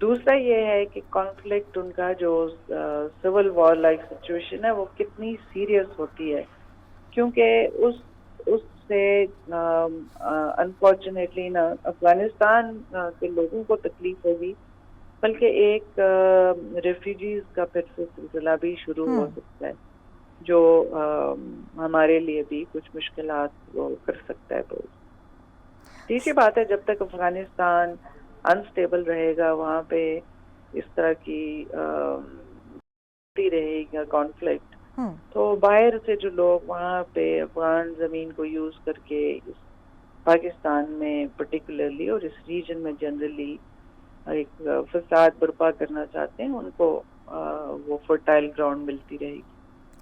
دوسرا یہ ہے کہ کانفلکٹ ان کا جو سول وار لائک سچویشن ہے وہ کتنی سیریس ہوتی ہے، کیونکہ اس سے انفارچونیٹلی نہ افغانستان کے لوگوں کو تکلیف ہوگی، بلکہ ایک ریفیوجیز کا پھر سے سلسلہ بھی شروع ہو سکتا ہے، جو ہمارے لیے بھی کچھ مشکلات وہ کر سکتا ہے پوز۔ تیسری بات ہے، جب تک افغانستان انسٹیبل رہے گا، وہاں پہ اس طرح کی رہے گا کانفلکٹ، تو باہر سے جو لوگ وہاں پہ افغان زمین کو یوز کر کے پاکستان میں پرٹیکولرلی اور اس ریجن میں جنرلی ایک فساد برپا کرنا چاہتے ہیں، ان کو وہ فرٹائل گراؤنڈ ملتی رہے گی۔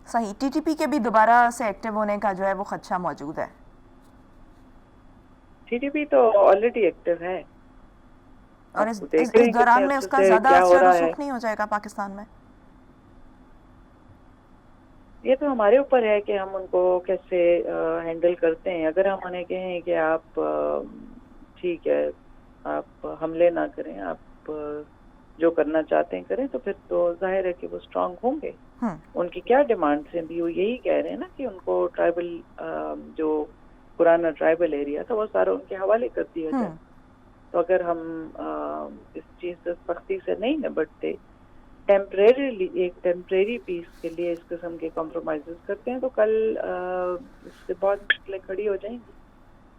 صحیح، ٹی ٹی پی کے بھی دوبارہ سے ایکٹیو ہونے کا جو ہے وہ خدشہ موجود ہے۔ ٹی ٹی پی تو آلریڈی ایکٹیو ہے، اور آپ دیکھ رہے ہیں اس دوران کتنے میں عرصے اس کا سے زیادہ کیا ہو اثر و رہا ہے۔ رسوخ نہیں ہو جائے گا پاکستان میں؟ یہ تو ہمارے اوپر ہے کہ ہم ان کو کیسے ہینڈل کرتے ہیں۔ اگر ہم انہیں کہیں کہ آپ ٹھیک ہے، آپ حملے نہ کریں، آپ جو کرنا چاہتے ہیں کریں، تو پھر تو ظاہر ہے کہ وہ اسٹرانگ ہوں گے۔ ان کی کیا ڈیمانڈس ہیں بھی وہ یہی کہہ رہے ہیں نا کہ ان کو ٹرائبل جو پرانا ٹرائبل ایریا تھا وہ سارا ان کے حوالے کر دیا جائے۔ تو اگر ہم اس چیز سے سختی سے نہیں نبٹتے، ٹیمپریری پیس کے لیے اس قسم کے کمپرومائزز کرتے ہیں، تو کل اس سے بہت مشکلیں کھڑی ہو جائیں گی۔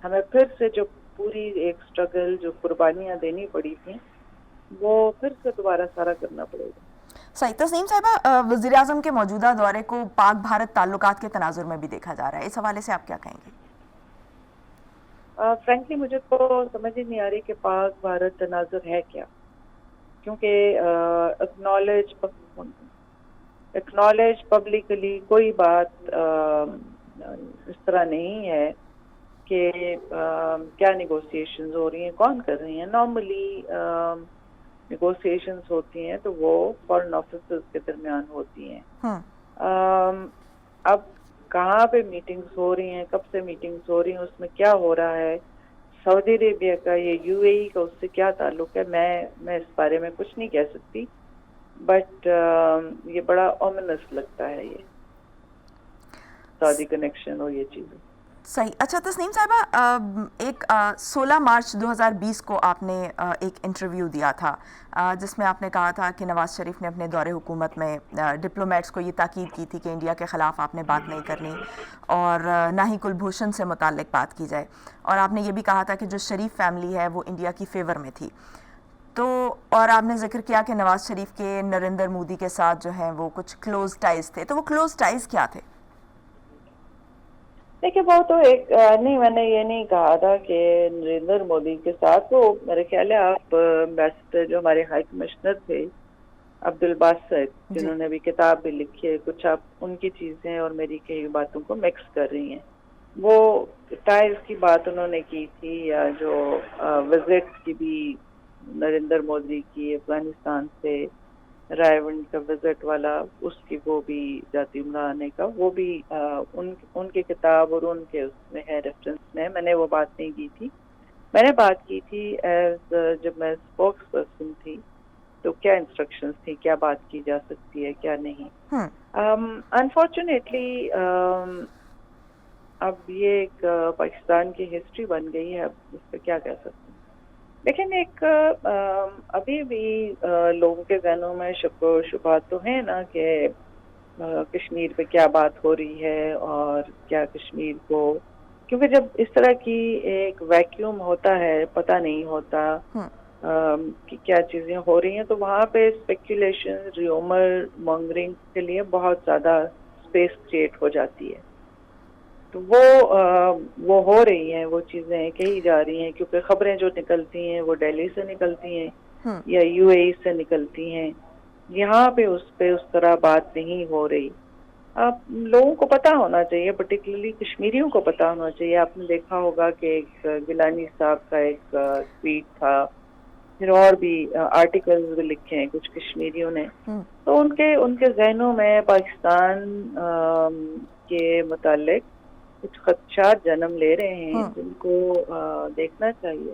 ہمیں پھر سے جو پوری ایک اسٹرگل، جو قربانیاں دینی پڑی تھیں، وہ پھر سے دوبارہ سارا کرنا پڑے گا۔ صحیح۔ تسنیم صاحبہ، وزیر اعظم کے موجودہ دورے کو پاک بھارت تعلقات کے تناظر میں بھی دیکھا جا رہا ہے، اس حوالے سے آپ کیا کہیں گے؟ فرینکلی مجھے تو سمجھ ہی نہیں آ رہی کہ پاک بھارت تناظر ہے کیا، کیونکہ اکنالج پبلکلی کوئی بات اس طرح نہیں ہے کہ کیا نیگوسیشنز ہو رہی ہیں، کون کر رہی ہیں۔ نارملی نیگوسیشنز ہوتی ہیں تو وہ فارن آفیسرز کے درمیان ہوتی ہیں۔ اب کہاں پہ میٹنگز ہو رہی ہیں، کب سے میٹنگز ہو رہی ہیں، اس میں کیا ہو رہا ہے، سعودی عربیہ کا یا یو اے ای کا اس سے کیا تعلق ہے، میں اس بارے میں کچھ نہیں کہہ سکتی، بٹ یہ بڑا اومنس لگتا ہے یہ سعودی کنیکشن اور یہ چیزیں۔ صحیح۔ اچھا تسنیم صاحبہ، ایک 16 مارچ 2020 کو آپ نے ایک انٹرویو دیا تھا جس میں آپ نے کہا تھا کہ نواز شریف نے اپنے دور حکومت میں ڈپلومیٹس کو یہ تاکید کی تھی کہ انڈیا کے خلاف آپ نے بات نہیں کرنی اور نہ ہی کلبھوشن سے متعلق بات کی جائے، اور آپ نے یہ بھی کہا تھا کہ جو شریف فیملی ہے وہ انڈیا کی فیور میں تھی۔ تو اور آپ نے ذکر کیا کہ نواز شریف کے نریندر مودی کے ساتھ جو ہیں وہ کچھ کلوز ٹائز تھے، تو وہ کلوز ٹائز کیا تھے؟ دیکھیں، وہ تو ایک نہیں، میں نے یہ نہیں کہا تھا کہ نریندر مودی کے ساتھ، تو میرے خیال ہے آپ ایمبیسڈر جو ہمارے ہائی کمشنر تھے عبد الباسط، جنہوں نے بھی کتاب بھی لکھی ہے، کچھ آپ ان کی چیزیں اور میری کئی باتوں کو مکس کر رہی ہیں۔ وہ ٹائز کی بات انہوں نے کی تھی، یا جو وزٹ کی بھی نریندر مودی کی افغانستان سے رائے ونڈ کا وزٹ والا، اس کی وہ بھی ذاتی عمرہ آنے کا، وہ بھی ان کی کتاب اور ان کے اس میں ہے ریفرنس میں نے وہ بات نہیں کی تھی۔ میں نے بات کی تھی ایز جب میں اسپوکس پرسن تھی تو کیا انسٹرکشنز تھی، کیا بات کی جا سکتی ہے، کیا نہیں۔ انفارچونیٹلی اب یہ ایک پاکستان کی ہسٹری بن گئی ہے، اب اس پہ کیا کہہ سکتے ہیں۔ لیکن ایک ابھی بھی لوگوں کے ذہنوں میں شک و شبہات تو ہیں نا کہ کشمیر پہ کیا بات ہو رہی ہے، اور کیا کشمیر کو، کیونکہ جب اس طرح کی ایک ویکیوم ہوتا ہے، پتہ نہیں ہوتا کہ کیا چیزیں ہو رہی ہیں، تو وہاں پہ اسپیکولیشن، ریومر مانگرنگ کے لیے بہت زیادہ اسپیس کریٹ ہو جاتی ہے۔ تو وہ ہو رہی ہیں، وہ چیزیں کہی جا رہی ہیں، کیونکہ خبریں جو نکلتی ہیں وہ دہلی سے نکلتی ہیں یا یو اے ای سے نکلتی ہیں، یہاں پہ اس طرح بات نہیں ہو رہی۔ آپ لوگوں کو پتا ہونا چاہیے، پرٹیکولرلی کشمیریوں کو پتا ہونا چاہیے۔ آپ نے دیکھا ہوگا کہ ایک گیلانی صاحب کا ایک ٹویٹ تھا، پھر اور بھی آرٹیکلز بھی لکھے ہیں کچھ کشمیریوں نے، تو ان کے ذہنوں میں پاکستان کے متعلق کچھ خدشات جنم لے رہے ہیں، جن کو دیکھنا چاہیے۔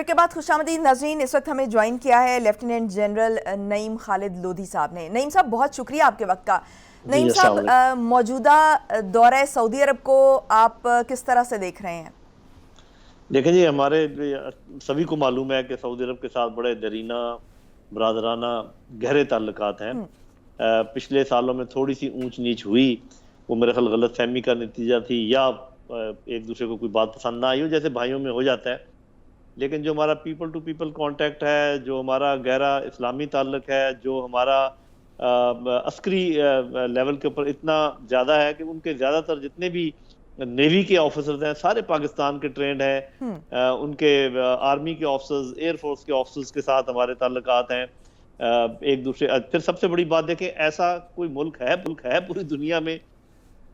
بریک کے بعد خوشامدید ناظرین، اس وقت ہمیں جوائن کیا ہے لیفٹیننٹ جنرل نعیم خالد لودھی صاحب نے۔ نعیم صاحب بہت شکریہ آپ کے وقت کا۔ نعیم صاحب، موجودہ دورہ سعودی عرب کو آپ کس طرح سے دیکھ رہے ہیں؟ دیکھیں جی، ہمارے سبھی کو معلوم ہے کہ سعودی عرب کے ساتھ بڑے دیرینہ برادرانہ گہرے تعلقات ہیں۔ پچھلے سالوں میں تھوڑی سی اونچ نیچ ہوئی، وہ میرے خیال غلط فہمی کا نتیجہ تھی، یا ایک دوسرے کو کوئی بات پسند نہ آئی ہو، جیسے بھائیوں میں ہو جاتا ہے۔ لیکن جو ہمارا پیپل ٹو پیپل کانٹیکٹ ہے، جو ہمارا گہرا اسلامی تعلق ہے، جو ہمارا عسکری لیول کے اوپر اتنا زیادہ ہے کہ ان کے زیادہ تر جتنے بھی نیوی کے آفیسرز ہیں سارے پاکستان کے ٹرینڈ ہیں، ان کے آرمی کے آفیسرز، ایئر فورس کے آفیسرز کے ساتھ ہمارے تعلقات ہیں ایک دوسرے۔ پھر سب سے بڑی بات دیکھیں، ایسا کوئی ملک ہے پوری دنیا میں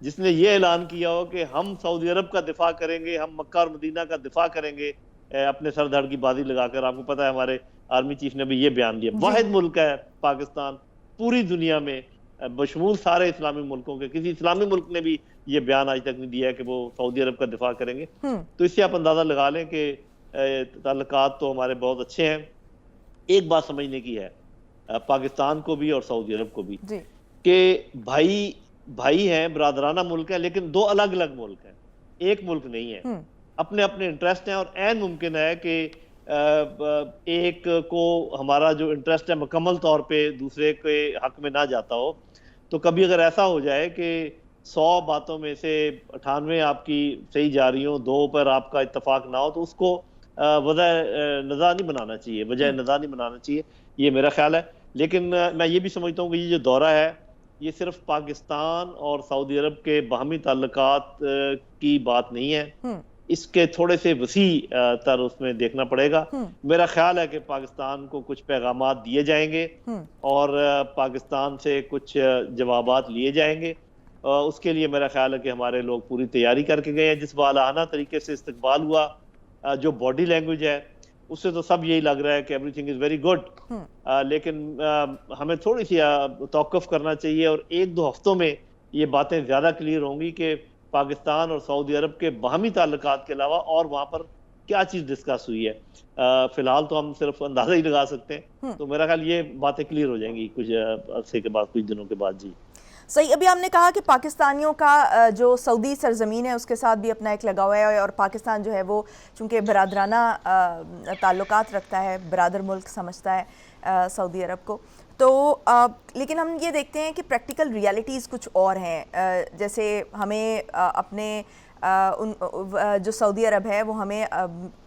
جس نے یہ اعلان کیا ہو کہ ہم سعودی عرب کا دفاع کریں گے، ہم مکہ اور مدینہ کا دفاع کریں گے اپنے سر دھڑ کی بازی لگا کر۔ آپ کو پتہ ہے ہمارے آرمی چیف نے بھی یہ بیان دیا۔ واحد ملک ہے پاکستان پوری دنیا میں بشمول سارے اسلامی ملکوں کے، کسی اسلامی ملک نے بھی یہ بیان آج تک نہیں دیا ہے کہ وہ سعودی عرب کا دفاع کریں گے۔ تو اس سے آپ اندازہ لگا لیں کہ تعلقات تو ہمارے بہت اچھے ہیں۔ ایک بات سمجھنے کی ہے پاکستان کو بھی اور سعودی عرب کو بھی، کہ بھائی ہیں، برادرانہ ملک ہیں، لیکن دو الگ الگ ملک ہیں، ایک ملک نہیں ہے۔ اپنے اپنے انٹرسٹ ہیں، اور عین ممکن ہے کہ ایک کو ہمارا جو انٹرسٹ ہے مکمل طور پہ دوسرے کے حق میں نہ جاتا ہو۔ تو کبھی اگر ایسا ہو جائے کہ 100 باتوں میں سے 98 آپ کی صحیح جا رہی ہوں، 2 پر آپ کا اتفاق نہ ہو، تو اس کو وجہ نزاع نہیں بنانا چاہیے، یہ میرا خیال ہے۔ لیکن میں یہ بھی سمجھتا ہوں کہ یہ جو دورہ ہے یہ صرف پاکستان اور سعودی عرب کے باہمی تعلقات کی بات نہیں ہے، اس کے تھوڑے سے وسیع تر اس میں دیکھنا پڑے گا۔ میرا خیال ہے کہ پاکستان کو کچھ پیغامات دیے جائیں گے اور پاکستان سے کچھ جوابات لیے جائیں گے۔ اس کے لیے میرا خیال ہے کہ ہمارے لوگ پوری تیاری کر کے گئے ہیں۔ جس والہانہ طریقے سے استقبال ہوا، جو باڈی لینگویج ہے، اس سے تو سب یہی لگ رہا ہے کہ every thing is very good. لیکن ہمیں تھوڑی سی توقف کرنا چاہیے، اور 1-2 ہفتوں میں یہ باتیں زیادہ کلیئر ہوں گی کہ پاکستان اور سعودی عرب کے باہمی تعلقات کے علاوہ اور وہاں پر کیا چیز ڈسکس ہوئی ہے۔ فی الحال تو ہم صرف اندازہ ہی لگا سکتے ہیں۔ تو میرا خیال یہ باتیں کلیئر ہو جائیں گی کچھ عرصے کے بعد، کچھ دنوں کے بعد۔ جی صحیح۔ ابھی ہم نے کہا کہ پاکستانیوں کا جو سعودی سرزمین ہے اس کے ساتھ بھی اپنا ایک لگاؤ ہے، اور پاکستان جو ہے وہ چونکہ برادرانہ تعلقات رکھتا ہے، برادر ملک سمجھتا ہے سعودی عرب کو، تو لیکن ہم یہ دیکھتے ہیں کہ پریکٹیکل ریالٹیز کچھ اور ہیں۔ جیسے ہمیں اپنے جو سعودی عرب ہے وہ ہمیں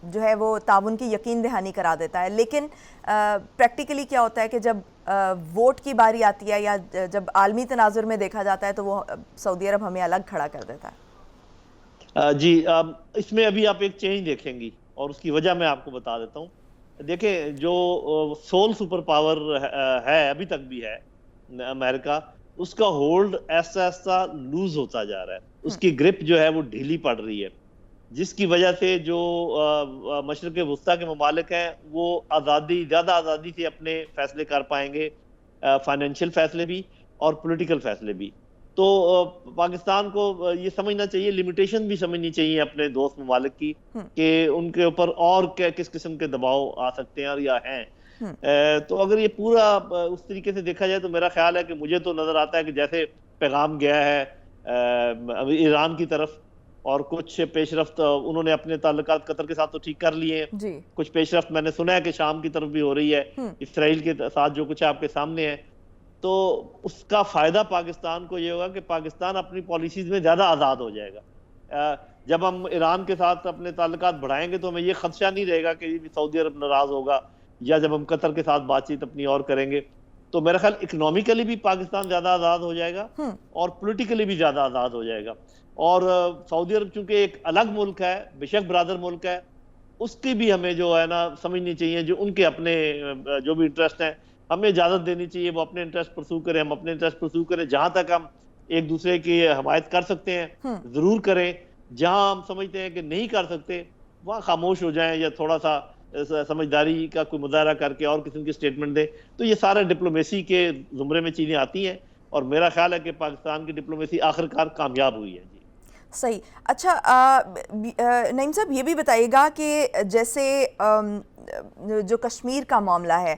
جو ہے وہ تعاون کی یقین دہانی کرا دیتا ہے، لیکن پریکٹیکلی کیا ہوتا ہے کہ جب ووٹ کی باری آتی ہے یا جب عالمی تناظر میں دیکھا جاتا ہے تو وہ سعودی عرب ہمیں الگ کھڑا کر دیتا ہے۔ جی، اس میں ابھی آپ ایک چینج دیکھیں گی، اور اس کی وجہ میں آپ کو بتا دیتا ہوں۔ دیکھیں، جو سول سپر پاور ہے ابھی تک بھی ہے امریکہ، اس کا ہولڈ ایسا ایسا لوز ہوتا جا رہا ہے، اس کی گرپ جو ہے وہ ڈھیلی پڑ رہی ہے، جس کی وجہ سے جو مشرق وسطیٰ کے ممالک ہیں وہ زیادہ آزادی سے اپنے فیصلے کر پائیں گے، فائنینشیل فیصلے بھی اور پولیٹیکل فیصلے بھی۔ تو پاکستان کو یہ سمجھنا چاہیے، لمیٹیشن بھی سمجھنی چاہیے اپنے دوست ممالک کی، کہ ان کے اوپر اور کس قسم کے دباؤ آ سکتے ہیں اور یا ہیں۔ تو اگر یہ پورا اس طریقے سے دیکھا جائے تو میرا خیال ہے کہ مجھے تو نظر آتا ہے کہ جیسے پیغام گیا ہے ایران کی طرف، اور کچھ پیش رفت انہوں نے اپنے تعلقات قطر کے ساتھ تو ٹھیک کر لیے ہیں، کچھ پیش رفت میں نے سنا ہے کہ شام کی طرف بھی ہو رہی ہے، اسرائیل کے ساتھ جو کچھ آپ کے سامنے ہے۔ تو اس کا فائدہ پاکستان کو یہ ہوگا کہ پاکستان اپنی پالیسیز میں زیادہ آزاد ہو جائے گا۔ جب ہم ایران کے ساتھ اپنے تعلقات بڑھائیں گے تو ہمیں یہ خدشہ نہیں رہے گا کہ سعودی عرب ناراض ہوگا، یا جب ہم قطر کے ساتھ بات چیت اپنی اور کریں گے تو میرا خیال اکنامیکلی بھی پاکستان زیادہ آزاد ہو جائے گا اور پولیٹیکلی بھی زیادہ آزاد ہو جائے گا۔ اور سعودی عرب چونکہ ایک الگ ملک ہے، بے شک برادر ملک ہے، اس کی بھی ہمیں جو ہے نا سمجھنی چاہیے، جو ان کے اپنے جو بھی انٹرسٹ ہیں ہمیں اجازت دینی چاہیے، وہ اپنے انٹرسٹ پرسو کریں، ہم اپنے انٹرسٹ پرسو کریں۔ جہاں تک ہم ایک دوسرے کی حمایت کر سکتے ہیں ضرور کریں، جہاں ہم سمجھتے ہیں کہ نہیں کر سکتے وہاں خاموش ہو جائیں، یا تھوڑا سا سمجھداری کا کوئی مظاہرہ کر کے اور قسم کی سٹیٹمنٹ دیں۔ تو یہ سارے ڈپلومیسی کے زمرے میں چیزیں آتی ہیں، اور میرا خیال ہے کہ پاکستان کی ڈپلومیسی آخر کار کامیاب ہوئی ہے۔ جی صحیح. اچھا نعیم صاحب یہ بھی بتائیے گا کہ جیسے جو کشمیر کا معاملہ ہے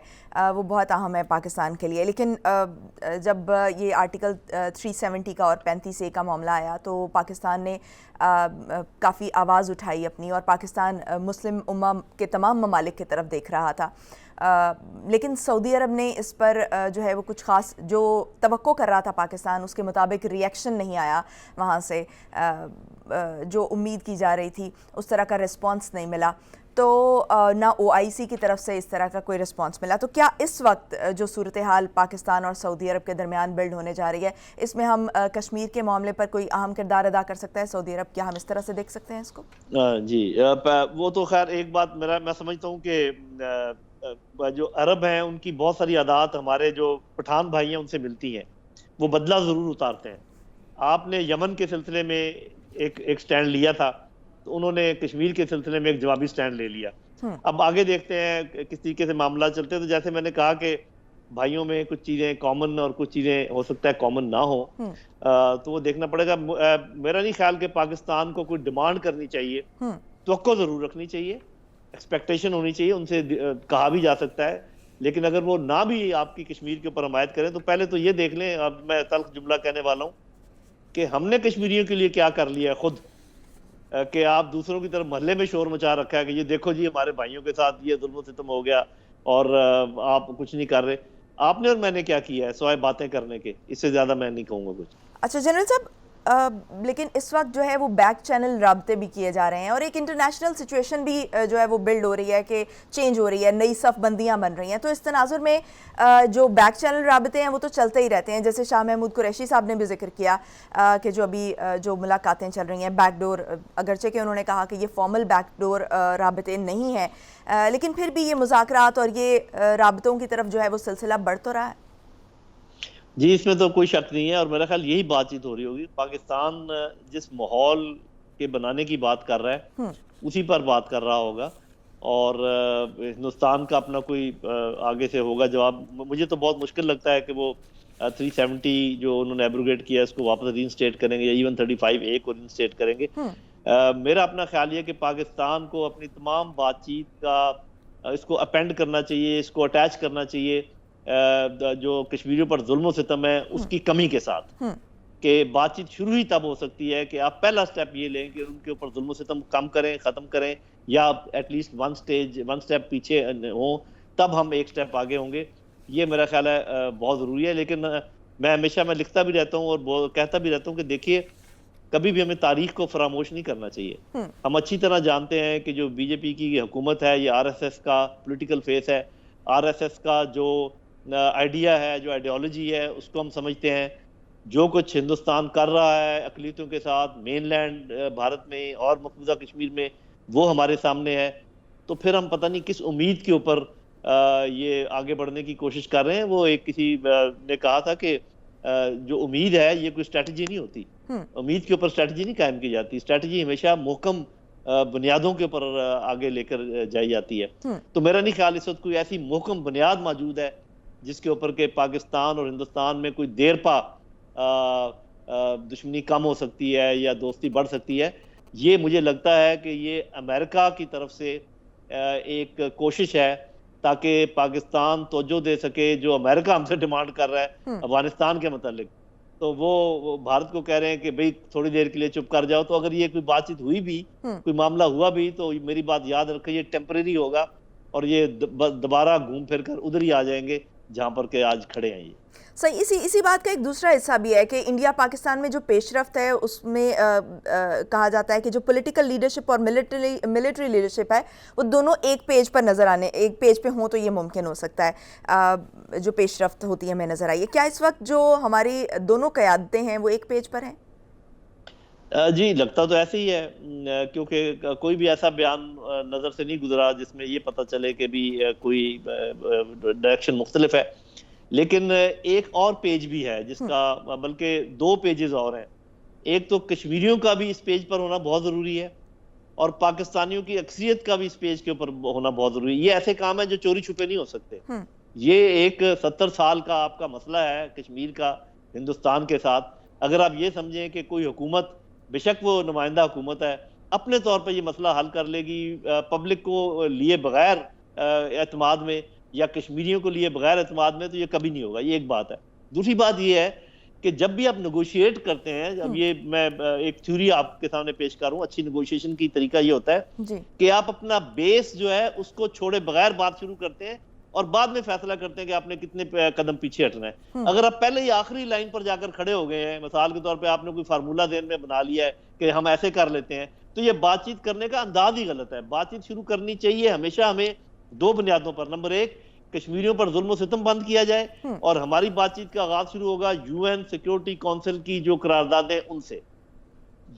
وہ بہت اہم ہے پاکستان کے لیے، لیکن جب یہ آرٹیکل 370 کا اور 35A کا معاملہ آیا تو پاکستان نے کافی آواز اٹھائی اپنی، اور پاکستان مسلم امہ کے تمام ممالک کی طرف دیکھ رہا تھا، لیکن سعودی عرب نے اس پر جو ہے وہ کچھ خاص جو توقع کر رہا تھا پاکستان اس کے مطابق ریئیکشن نہیں آیا وہاں سے، جو امید کی جا رہی تھی اس طرح کا رسپانس نہیں ملا، تو نہ OIC کی طرف سے اس طرح کا کوئی رسپانس ملا. تو کیا اس وقت جو صورتحال پاکستان اور سعودی عرب کے درمیان بلڈ ہونے جا رہی ہے، اس میں ہم کشمیر کے معاملے پر کوئی اہم کردار ادا کر سکتا ہے سعودی عرب؟ کیا ہم اس طرح سے دیکھ سکتے ہیں اس کو؟ جی وہ تو خیر ایک بات میں سمجھتا ہوں کہ جو عرب ہیں ان کی بہت ساری عادات ہمارے جو پٹھان بھائی ہیں ان سے ملتی ہیں، وہ بدلہ ضرور اتارتے ہیں. آپ نے یمن کے سلسلے میں ایک سٹینڈ لیا تھا، تو انہوں نے کشمیر کے سلسلے میں ایک جوابی سٹینڈ لے لیا. اب آگے دیکھتے ہیں کس طریقے سے معاملہ چلتے ہیں. تو جیسے میں نے کہا کہ بھائیوں میں کچھ چیزیں کامن اور کچھ چیزیں ہو سکتا ہے کامن نہ ہو، تو وہ دیکھنا پڑے گا. میرا نہیں خیال کہ پاکستان کو کوئی ڈیمانڈ کرنی چاہیے، توقع ضرور رکھنی چاہیے، ایکسپیکٹیشن ہونی چاہیے، ان سے کہا بھی جا سکتا ہے. لیکن اگر وہ نہ بھی آپ کی کشمیر کے اوپر حمایت کریں تو پہلے تو یہ دیکھ لیں. اب میں تلخ جملہ کہنے والا ہوں کہ ہم نے کشمیریوں کے لیے کیا کر لیا ہے خود، کہ آپ دوسروں کی طرف محلے میں شور مچا رکھا ہے کہ یہ دیکھو جی ہمارے بھائیوں کے ساتھ یہ ظلم و ستم ہو گیا اور آپ کچھ نہیں کر رہے. آپ نے اور میں نے کیا کیا ہے سوائے باتیں کرنے کے؟ اس سے زیادہ میں نہیں کہوں گا کچھ. اچھا جنرل صاحب، لیکن اس وقت جو ہے وہ بیک چینل رابطے بھی کیے جا رہے ہیں، اور ایک انٹرنیشنل سچویشن بھی جو ہے وہ بلڈ ہو رہی ہے کہ چینج ہو رہی ہے، نئی صف بندیاں بن رہی ہیں. تو اس تناظر میں جو بیک چینل رابطے ہیں وہ تو چلتے ہی رہتے ہیں، جیسے شاہ محمود قریشی صاحب نے بھی ذکر کیا کہ جو ابھی جو ملاقاتیں چل رہی ہیں بیک ڈور، اگرچہ کہ انہوں نے کہا کہ یہ فارمل بیک ڈور رابطے نہیں ہیں، لیکن پھر بھی یہ مذاکرات اور یہ رابطوں کی طرف جو ہے وہ سلسلہ بڑھ تو رہا ہے. جی اس میں تو کوئی شک نہیں ہے، اور میرا خیال یہی بات چیت ہو رہی ہوگی. پاکستان جس ماحول کے بنانے کی بات کر رہا ہے اسی پر بات کر رہا ہوگا، اور ہندوستان کا اپنا کوئی آگے سے ہوگا جواب. مجھے تو بہت مشکل لگتا ہے کہ وہ 370 جو انہوں نے ایبروگیٹ کیا ہے اس کو واپس ری انسٹیٹ کریں گے، یا ایون 35A کو ری انسٹیٹ کریں گے. میرا اپنا خیال یہ کہ پاکستان کو اپنی تمام بات چیت کا اس کو اپینڈ کرنا چاہیے، اس کو اٹیچ کرنا چاہیے جو کشمیریوں پر ظلم و ستم ہے اس کی کمی کے ساتھ، کہ بات چیت شروع ہی تب ہو سکتی ہے کہ آپ پہلا سٹیپ یہ لیں کہ ان کے اوپر ظلم و ستم کم کریں، ختم کریں، یا ایٹ لیسٹ ون سٹیپ پیچھے ہوں، تب ہم ایک سٹیپ آگے ہوں گے. یہ میرا خیال ہے بہت ضروری ہے. لیکن میں ہمیشہ لکھتا بھی رہتا ہوں اور کہتا بھی رہتا ہوں کہ دیکھیے کبھی بھی ہمیں تاریخ کو فراموش نہیں کرنا چاہیے. ہم اچھی طرح جانتے ہیں کہ جو بی جے پی کی حکومت ہے یہ RSS کا پولیٹیکل فیس ہے. RSS کا جو آئیڈیا ہے، جو آئیڈیالوجی ہے، اس کو ہم سمجھتے ہیں. جو کچھ ہندوستان کر رہا ہے اقلیتوں کے ساتھ مین لینڈ بھارت میں اور مقبوضہ کشمیر میں، وہ ہمارے سامنے ہے. تو پھر ہم پتہ نہیں کس امید کے اوپر یہ آگے بڑھنے کی کوشش کر رہے ہیں. وہ ایک کسی نے کہا تھا کہ جو امید ہے یہ کوئی اسٹریٹجی نہیں ہوتی، امید کے اوپر اسٹریٹجی نہیں قائم کی جاتی. اسٹریٹجی ہمیشہ محکم بنیادوں کے اوپر آگے لے کر جائی جاتی ہے. تو میرا نہیں خیال اس وقت کوئی ایسی محکم بنیاد موجود ہے جس کے اوپر کہ پاکستان اور ہندوستان میں کوئی دیر پا دشمنی کم ہو سکتی ہے یا دوستی بڑھ سکتی ہے. یہ مجھے لگتا ہے کہ یہ امریکہ کی طرف سے ایک کوشش ہے تاکہ پاکستان توجہ دے سکے جو امریکہ ہم سے ڈیمانڈ کر رہا ہے افغانستان کے متعلق. تو وہ بھارت کو کہہ رہے ہیں کہ بھئی تھوڑی دیر کے لیے چپ کر جاؤ. تو اگر یہ کوئی بات چیت ہوئی بھی، کوئی معاملہ ہوا بھی، تو میری بات یاد رکھیں یہ ٹیمپریری ہوگا اور یہ دوبارہ گھوم پھر کر ادھر ہی آ جائیں گے جہاں پر کہ آج کھڑے ہیں. یہ صحیح. اسی بات کا ایک دوسرا حصہ بھی ہے کہ انڈیا پاکستان میں جو پیش رفت ہے اس میں کہا جاتا ہے کہ جو پولیٹیکل لیڈرشپ اور ملٹری لیڈرشپ ہے وہ دونوں ایک پیج پر نظر آنے، ایک پیج پہ ہوں تو یہ ممکن ہو سکتا ہے جو پیش رفت ہوتی ہے ہمیں نظر آئی ہے. کیا اس وقت جو ہماری دونوں قیادتیں ہیں وہ ایک پیج پر ہیں؟ جی لگتا تو ایسے ہی ہے، کیونکہ کوئی بھی ایسا بیان نظر سے نہیں گزرا جس میں یہ پتہ چلے کہ بھی کوئی ڈائریکشن مختلف ہے. لیکن ایک اور پیج بھی ہے جس کا، بلکہ دو پیجز اور ہیں. ایک تو کشمیریوں کا بھی اس پیج پر ہونا بہت ضروری ہے، اور پاکستانیوں کی اکثریت کا بھی اس پیج کے اوپر ہونا بہت ضروری ہے. یہ ایسے کام ہیں جو چوری چھپے نہیں ہو سکتے. یہ ایک 70 سال کا آپ کا مسئلہ ہے کشمیر کا ہندوستان کے ساتھ. اگر آپ یہ سمجھیں کہ کوئی حکومت بے شک وہ نمائندہ حکومت ہے, اپنے طور پہ یہ مسئلہ حل کر لے گی, پبلک کو لیے بغیر اعتماد میں یا کشمیریوں کو لیے بغیر اعتماد میں, تو یہ کبھی نہیں ہوگا. یہ ایک بات ہے. دوسری بات یہ ہے کہ جب بھی آپ نیگوشیٹ کرتے ہیں, اب یہ میں ایک تھیوری آپ کے سامنے پیش کروں, اچھی نیگوشیشن کی طریقہ یہ ہوتا ہے کہ آپ اپنا بیس جو ہے اس کو چھوڑے بغیر بات شروع کرتے ہیں اور بعد میں فیصلہ کرتے ہیں کہ آپ نے کتنے قدم پیچھے ہٹنا ہے. اگر آپ پہلے ہی آخری لائن پر جا کر کھڑے ہو گئے ہیں, مثال کے طور پہ آپ نے کوئی فارمولہ ذہن میں بنا لیا ہے کہ ہم ایسے کر لیتے ہیں, تو یہ بات چیت کرنے کا انداز ہی غلط ہے. بات چیت شروع کرنی چاہیے ہمیشہ ہمیں دو بنیادوں پر. نمبر ایک, کشمیریوں پر ظلم و ستم بند کیا جائے, اور ہماری بات چیت کا آغاز شروع ہوگا یو این سیکیورٹی کونسل کی جو قراردادیں ان سے,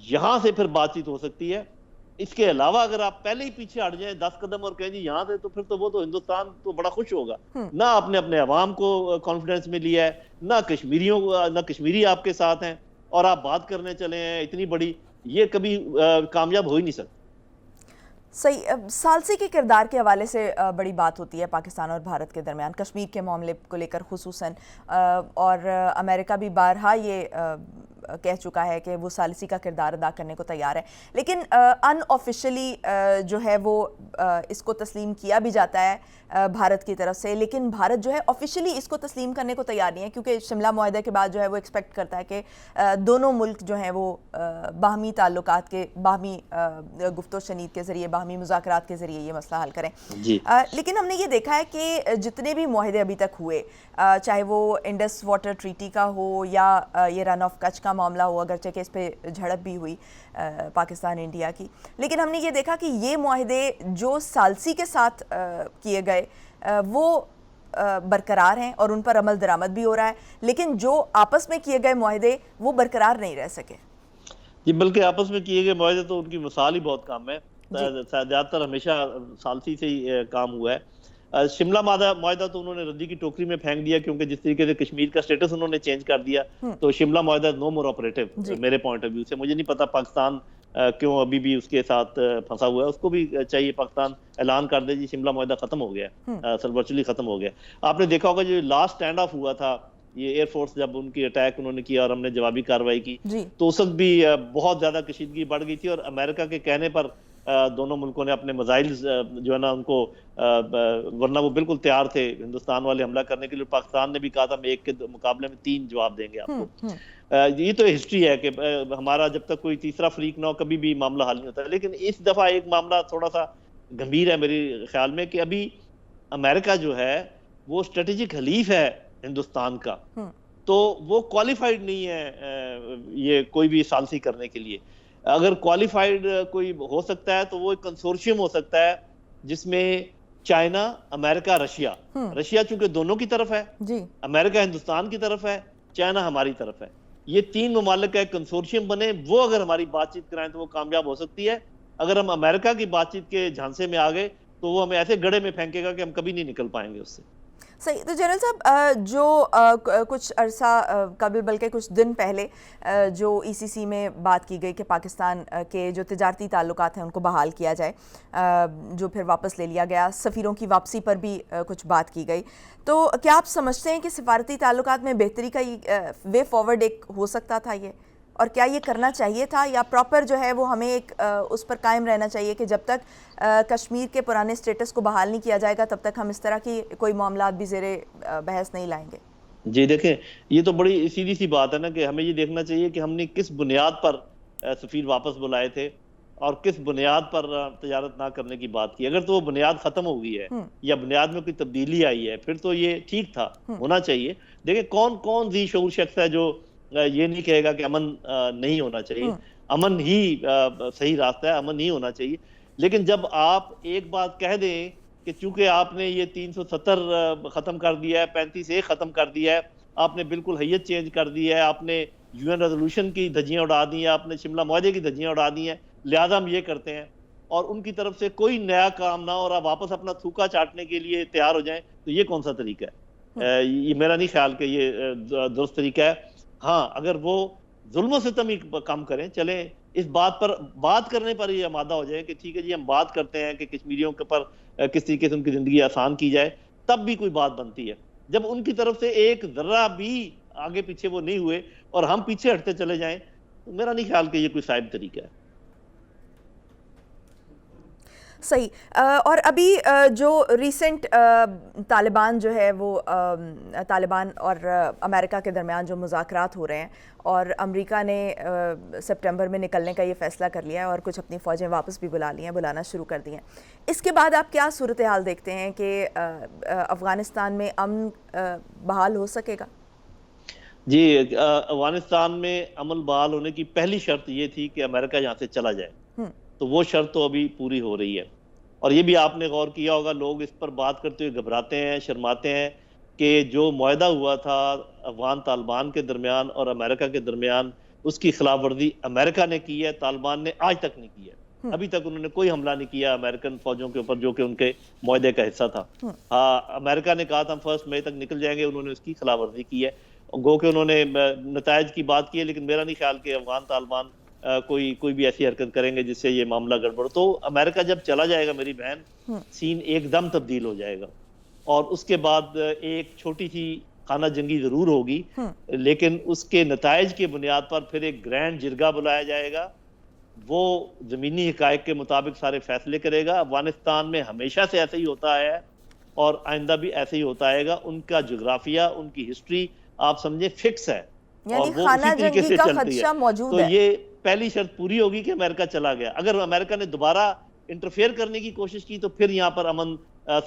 یہاں سے پھر بات چیت ہو سکتی ہے. اس کے علاوہ اگر آپ پہلے ہی پیچھے ہٹ جائیں 10 قدم اور کہیں جی یہاں سے, تو پھر تو وہ تو ہندوستان تو بڑا خوش ہوگا. نہ آپ نے اپنے عوام کو کانفیڈنس میں لیا ہے, نہ کشمیری آپ کے ساتھ ہیں, اور آپ بات کرنے چلے ہیں اتنی بڑی, یہ کبھی کامیاب ہو ہی نہیں سکتا. صحیح. ثالثی کے کردار کے حوالے سے بڑی بات ہوتی ہے پاکستان اور بھارت کے درمیان, کشمیر کے معاملے کو لے کر خصوصاً, اور امریکہ بھی بارہا یہ کہہ چکا ہے کہ وہ ثالثی کا کردار ادا کرنے کو تیار ہے, لیکن ان آفیشلی جو ہے وہ اس کو تسلیم کیا بھی جاتا ہے بھارت کی طرف سے, لیکن بھارت جو ہے آفیشلی اس کو تسلیم کرنے کو تیار نہیں ہے, کیونکہ شملہ معاہدے کے بعد جو ہے وہ ایکسپیکٹ کرتا ہے کہ دونوں ملک جو ہیں وہ باہمی تعلقات کے, باہمی گفت و شنید کے ذریعے, باہمی مذاکرات کے ذریعے یہ مسئلہ حل کریں. لیکن ہم نے یہ دیکھا ہے کہ جتنے بھی معاہدے ابھی تک ہوئے, چاہے وہ انڈس واٹر ٹریٹی کا ہو یا یہ رن آف کچھ کا معاملہ ہو, اگرچہ کہ اس پہ جھڑپ بھی ہوئی پاکستان انڈیا کی, لیکن ہم نے یہ دیکھا کہ یہ معاہدے جو ثالثی کے ساتھ کیے گئے وہ برقرار ہیں اور ان پر عمل درآمد بھی ہو رہا ہے, لیکن جو آپس میں کیے گئے معاہدے وہ برقرار نہیں رہ سکے. جی, بلکہ آپس میں کیے گئے معاہدے تو ان کی مثال ہی بہت کم ہے. زیادہ تر ہمیشہ ثالثی سے ہی کام ہوا ہے. شملہ معاہدہ تو انہوں نے ردی کی ٹوکری میں پھینک دیا, کیونکہ جس طریقے سے کشمیر کا سٹیٹس انہوں نے چینج کر دیا, تو شملہ معاہدہ نو مور آپریٹو میرے پوائنٹ آف ویو سے. مجھے نہیں پتا پاکستان کیوں ابھی بھی اس کے ساتھ پھنسا ہوا ہے. اس کو بھی چاہیے پاکستان اعلان کر دے جی شملہ معاہدہ ختم ہو گیا, ورچولی ختم ہو گیا. آپ نے دیکھا ہوگا جو لاسٹ اسٹینڈ آف ہوا تھا, یہ ایئر فورس جب ان کی اٹیک انہوں نے کیا اور ہم نے جوابی کارروائی کی, تو اس وقت بھی بہت زیادہ کشیدگی بڑھ گئی تھی, اور امریکہ کے کہنے پر دونوں ملکوں نے اپنے میزائلز جو ہے نا ان کو, ورنہ وہ بالکل تیار تھے ہندوستان والے حملہ کرنے کے لیے. پاکستان نے بھی کہا تھا ہم ایک کے مقابلے میں 3 جواب دیں گے آپ کو. یہ تو ہسٹری ہے کہ ہمارا جب تک کوئی تیسرا فریق نہ ہو کبھی بھی معاملہ حل نہیں ہوتا. لیکن اس دفعہ ایک معاملہ تھوڑا سا گمبھیر ہے میرے خیال میں, کہ ابھی امریکہ جو ہے وہ اسٹریٹجک حلیف ہے ہندوستان کا, تو وہ کوالیفائڈ نہیں ہے یہ کوئی بھی ثالثی کرنے کے لیے. اگر کوالیفائڈ کوئی ہو سکتا ہے تو وہ ایک کنسورشیم ہو سکتا ہے جس میں چائنا, امریکہ, رشیا چونکہ دونوں کی طرف ہے, امریکہ ہندوستان کی طرف ہے, چائنا ہماری طرف ہے, یہ 3 ممالک کا ایک کنسورشیم بنے. وہ اگر ہماری بات چیت کرائیں تو وہ کامیاب ہو سکتی ہے. اگر ہم امریکہ کی بات چیت کے جھانسے میں آ گئے تو وہ ہمیں ایسے گڑھے میں پھینکے گا کہ ہم کبھی نہیں نکل پائیں گے اس سے. صحیح. تو جنرل صاحب, جو کچھ عرصہ قبل, بلکہ کچھ دن پہلے جو ای سی سی میں بات کی گئی کہ پاکستان کے جو تجارتی تعلقات ہیں ان کو بحال کیا جائے, جو پھر واپس لے لیا گیا, سفیروں کی واپسی پر بھی کچھ بات کی گئی, تو کیا آپ سمجھتے ہیں کہ سفارتی تعلقات میں بہتری کا وے فارورڈ ایک ہو سکتا تھا یہ, اور کیا یہ کرنا چاہیے تھا, یا پراپر جو ہے وہ ہمیں ایک اس پر قائم رہنا چاہیے کہ جب تک کشمیر کے پرانے سٹیٹس کو بحال نہیں کیا جائے گا تب تک ہم اس طرح کی کوئی معاملات بھی زیر بحث نہیں لائیں گے؟ جی دیکھیں, یہ تو بڑی سیدھی سی بات ہے نا کہ ہمیں یہ دیکھنا چاہیے کہ ہم نے کس بنیاد پر سفیر واپس بلائے تھے اور کس بنیاد پر تجارت نہ کرنے کی بات کی. اگر تو وہ بنیاد ختم ہو گئی ہے یا بنیاد میں کوئی تبدیلی آئی ہے پھر تو یہ ٹھیک تھا, ہونا چاہیے. دیکھیں کون ذی شعور شخص ہے جو یہ نہیں کہے گا کہ امن نہیں ہونا چاہیے. امن ہی صحیح راستہ ہے, امن ہی ہونا چاہیے. لیکن جب آپ ایک بات کہہ دیں کہ چونکہ آپ نے یہ 370 ختم کر دیا ہے, 35 ختم کر دیا ہے, آپ نے بالکل حیت چینج کر دی ہے, آپ نے یو این ریزولوشن کی دھجیاں اڑا دی ہیں, آپ نے شملہ معاہدے کی دھجیاں اڑا دی ہیں, لہٰذا ہم یہ کرتے ہیں, اور ان کی طرف سے کوئی نیا کام نہ ہو اور آپ واپس اپنا تھوکا چاٹنے کے لیے تیار ہو جائیں, تو یہ کون سا طریقہ ہے؟ یہ میرا نہیں خیال کہ یہ درست طریقہ ہے. ہاں, اگر وہ ظلم و ستم ہی کم کریں, چلیں اس بات پر بات کرنے پر یہ آمادہ ہو جائیں کہ ٹھیک ہے جی ہم بات کرتے ہیں کہ کشمیریوں کے پر کس طریقے سے ان کی زندگی آسان کی جائے, تب بھی کوئی بات بنتی ہے. جب ان کی طرف سے ایک ذرہ بھی آگے پیچھے وہ نہیں ہوئے اور ہم پیچھے ہٹتے چلے جائیں, میرا نہیں خیال کہ یہ کوئی صائب طریقہ ہے. صحیح. اور ابھی جو ریسنٹ طالبان جو ہے وہ طالبان اور امریکہ کے درمیان جو مذاکرات ہو رہے ہیں اور امریکہ نے سپٹمبر میں نکلنے کا یہ فیصلہ کر لیا ہے اور کچھ اپنی فوجیں واپس بھی بلانا شروع کر دی ہیں, اس کے بعد آپ کیا صورتحال دیکھتے ہیں کہ افغانستان میں امن بحال ہو سکے گا؟ جی, افغانستان میں امن بحال ہونے کی پہلی شرط یہ تھی کہ امریکہ یہاں سے چلا جائے, تو وہ شرط تو ابھی پوری ہو رہی ہے. اور یہ بھی آپ نے غور کیا ہوگا, لوگ اس پر بات کرتے ہوئے گھبراتے ہیں, شرماتے ہیں کہ جو معاہدہ ہوا تھا افغان طالبان کے درمیان اور امریکہ کے درمیان, اس کی خلاف ورزی امریکہ نے کی ہے, طالبان نے آج تک نہیں کی ہے. ابھی تک انہوں نے کوئی حملہ نہیں کیا امریکن فوجوں کے اوپر جو کہ ان کے معاہدے کا حصہ تھا. ہاں, امریکہ نے کہا تھا ہم 1 مئی تک نکل جائیں گے, انہوں نے اس کی خلاف ورزی کی ہے. گو کہ انہوں نے نتائج کی بات کی ہے, لیکن میرا نہیں خیال کہ افغان طالبان کوئی بھی ایسی حرکت کریں گے جس سے یہ معاملہ گڑبڑ. تو امریکہ جب چلا جائے گا میری بہن, سین ایک دم تبدیل ہو جائے گا, اور اس کے بعد ایک چھوٹی سی خانہ جنگی ضرور ہوگی, لیکن اس کے نتائج کی بنیاد پر پھر ایک گرینڈ جرگہ بلایا جائے گا, وہ زمینی حقائق کے مطابق سارے فیصلے کرے گا. افغانستان میں ہمیشہ سے ایسے ہی ہوتا ہے اور آئندہ بھی ایسے ہی ہوتا آئے گا. ان کا جغرافیہ, ان کی ہسٹری آپ سمجھے فکس ہے, اور وہ اسی طریقے سے چلتی ہے. تو یہ پہلی شرط پوری ہوگی کہ امریکہ چلا گیا. اگر امریکہ نے دوبارہ انٹرفیئر کرنے کی کوشش کی تو پھر یہاں پر امن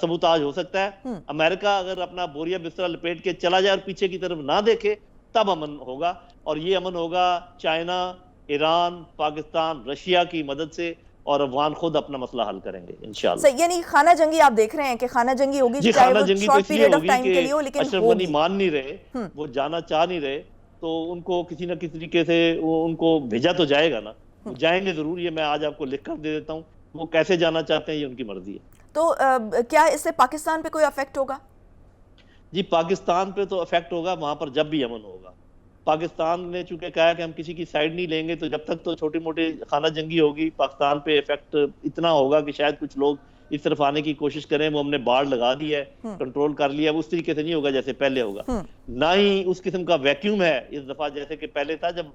سبوتاج ہو سکتا ہے. امریکہ اگر اپنا بوریا بسترا لپیٹ کے چلا جائے اور پیچھے کی طرف نہ دیکھے تب امن ہوگا, اور یہ امن ہوگا چائنا, ایران, پاکستان, رشیا کی مدد سے, اور افغان خود اپنا مسئلہ حل کریں گے انشاءاللہ. یعنی خانہ جنگی آپ دیکھ رہے ہیں کہ خانہ جنگی ہوگی, جی, چاہے خانہ وہ جنگی تو شارٹ اس لیے پیریڈ آف ہوگی ٹائم کے لیے ہو, کہ لیکن اشرف غنی مان نہیں رہے, وہ جانا چاہ نہیں رہے, تو ان کو کسی نہ کسی طریقے سے ان کو بھیجا تو جائے گا نا, وہ جائیں گے ضرور. یہ میں آج آپ کو لکھ کر دے دیتا ہوں, وہ کیسے جانا چاہتے ہیں یہ ان کی مرضی ہے. تو کیا اس سے پاکستان پہ کوئی افیکٹ ہوگا؟ جی, پاکستان پہ تو افیکٹ ہوگا وہاں پر جب بھی امن ہوگا. پاکستان نے چونکہ کہا کہ ہم کسی کی سائیڈ نہیں لیں گے, تو جب تک تو چھوٹی موٹی خانہ جنگی ہوگی, پاکستان پہ افیکٹ اتنا ہوگا کہ شاید کچھ لوگ اس طرف آنے کی کوشش کریں. وہ ہم نے باڑ لگا دی ہے, کنٹرول کر لیا, اس طریقے سے نہیں ہوگا جیسے پہلے ہوگا. نہ ہی اس قسم کا ویکیوم ہے اس دفعہ جیسے کہ پہلے تھا, جب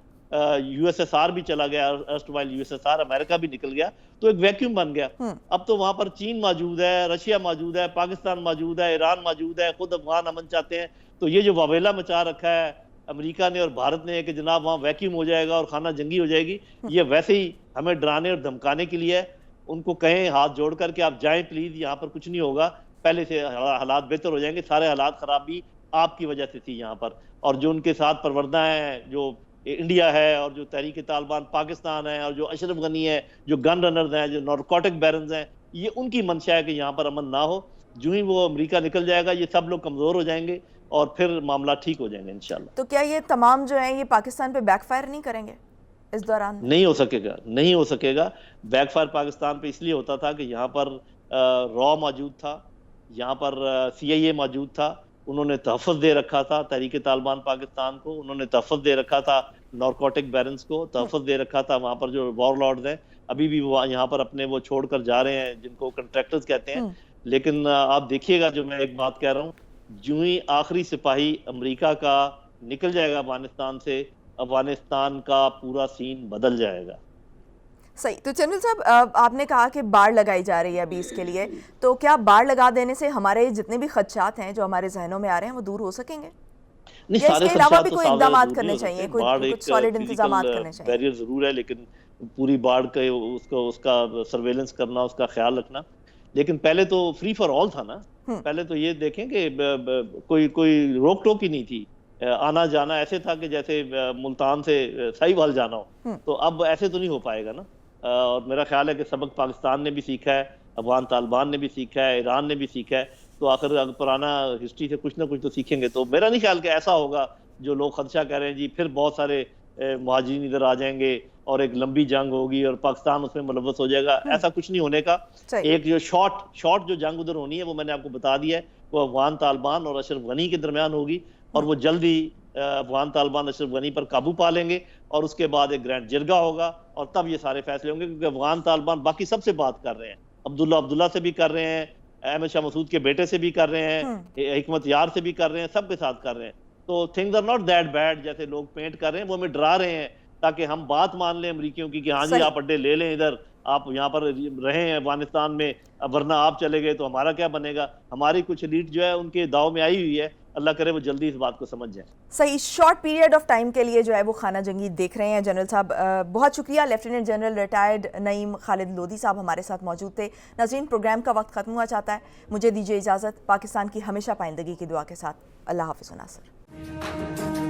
یو ایس ایس آر بھی چلا گیا, ارسٹوائل یو ایس ایس آر, امریکہ بھی نکل گیا, تو ایک ویکیوم بن گیا. اب تو وہاں پر چین موجود ہے, رشیا موجود ہے, پاکستان موجود ہے, ایران موجود ہے, خود افغان امن چاہتے ہیں. تو یہ جو واویلا مچا رکھا ہے امریکہ نے اور بھارت نے کہ جناب وہاں ویکیوم ہو جائے گا اور خانہ جنگی ہو جائے گی, یہ ویسے ہی ہمیں ڈرانے اور دھمکانے کے لیے ہے. ان کو کہیں ہاتھ جوڑ کر کہ آپ جائیں پلیز, یہاں پر کچھ نہیں ہوگا, پہلے سے حالات بہتر ہو جائیں گے. سارے حالات خرابی آپ کی وجہ سے تھی یہاں پر, اور جو ان کے ساتھ پروردہ ہیں, جو انڈیا ہے, اور جو تحریک طالبان پاکستان ہے, اور جو اشرف غنی ہے, جو گن رنرز ہیں, جو نارکوٹک بیرنز ہیں, یہ ان کی منشا ہے کہ یہاں پر امن نہ ہو. جو ہی وہ امریکہ نکل جائے گا یہ سب لوگ کمزور ہو جائیں گے اور پھر معاملہ ٹھیک ہو جائیں گے انشاءاللہ. تو کیا یہ تمام جو ہیں یہ پاکستان پہ بیک فائر نہیں کریں گے اس دوران؟ نہیں ہو سکے گا, نہیں ہو سکے گا. بیک فائر پاکستان پہ اس لیے ہوتا تھا کہ یہاں پر را موجود تھا, یہاں پر سی آئی اے موجود تھا, انہوں نے تحفظ دے رکھا تھا تحریک طالبان پاکستان کو, انہوں نے تحفظ دے رکھا تھا نارکوٹک بیرنز کو, تحفظ دے رکھا تھا وہاں پر جو وار لارڈز ہیں, ابھی بھی وہ یہاں پر اپنے وہ چھوڑ کر جا رہے ہیں جن کو کنٹریکٹرز کہتے ہیں. لیکن آپ دیکھیے گا, جو میں ایک بات کہہ رہا ہوں, جو ہی آخری سپاہی امریکہ کا نکل جائے گا افغانستان سے, افغانستان کا پورا سین بدل جائے گا. صحیح. تو جنرل صاحب, آپ نے کہا کہ باڑ لگائی جا رہی ہے ابھی اس کے لیے, تو کیا باڑ لگا دینے سے ہمارے جتنے بھی خدشات ہیں جو ہمارے ذہنوں میں آ رہے ہیں وہ دور ہو سکیں گے؟ نہیں, سارے خدشات تو کوئی اقدامات کرنے چاہیے, کوئی سالڈ انتظامات کرنے چاہیے. بیریئر ضرور ہے, لیکن پوری باڑ کے اس کا سرویلنس کرنا, اس کا خیال رکھنا. لیکن پہلے تو فری فار آل تھا نا, پہلے تو یہ دیکھیں کہ کوئی روک ٹوک ہی نہیں تھی, آنا جانا ایسے تھا کہ جیسے ملتان سے سہیوال جانا ہو. تو اب ایسے تو نہیں ہو پائے گا نا, اور میرا خیال ہے کہ سبق پاکستان نے بھی سیکھا ہے, افغان طالبان نے بھی سیکھا ہے, ایران نے بھی سیکھا ہے, تو آخر پرانا ہسٹری سے کچھ نہ کچھ تو سیکھیں گے. تو میرا نہیں خیال کہ ایسا ہوگا جو لوگ خدشہ کہہ رہے ہیں جی پھر بہت سارے مہاجرین ادھر آ جائیں گے اور ایک لمبی جنگ ہوگی اور پاکستان اس میں ملوث ہو جائے گا. ایسا کچھ نہیں ہونے کا. ایک جو شارٹ جو جنگ ادھر ہونی ہے وہ میں نے آپ کو بتا دیا ہے, وہ افغان طالبان اور اشرف غنی کے درمیان ہوگی, اور وہ جلدی افغان طالبان اشرف غنی پر قابو پا لیں گے, اور اس کے بعد ایک گرینڈ جرگہ ہوگا, اور تب یہ سارے فیصلے ہوں گے. کیونکہ افغان طالبان باقی سب سے بات کر رہے ہیں, عبداللہ سے بھی کر رہے ہیں, احمد شاہ مسعود کے بیٹے سے بھی کر رہے ہیں, حکمت یار سے بھی کر رہے ہیں, سب کے ساتھ کر رہے ہیں. تو things are not that bad جیسے لوگ پینٹ کر رہے ہیں, وہ ہمیں ڈرا رہے ہیں. تاکہ ہم بات مان لیں امریکیوں کی کہ ہاں جی آپ اڈے لے لیں ادھر، آپ یہاں پر رہیں افغانستان میں، ورنہ آپ چلے گئے تو ہمارا کیا بنے گا. ہماری کچھ ایلیٹ جو ہے ان کے داؤ میں آئی ہوئی ہے، اللہ کرے وہ جلدی اس بات کو سمجھ جائیں. صحیح، شارٹ پیریڈ آف ٹائم کے لیے جو ہے وہ خانہ جنگی دیکھ رہے ہیں. جنرل صاحب بہت شکریہ. لیفٹیننٹ جنرل ریٹائرڈ نعیم خالد لودھی صاحب ہمارے ساتھ موجود تھے. ناظرین، پروگرام کا وقت ختم ہوا چاہتا ہے، مجھے دیجیے اجازت. پاکستان کی ہمیشہ پائندگی کی دعا کے ساتھ اللہ حافظ. ناصر.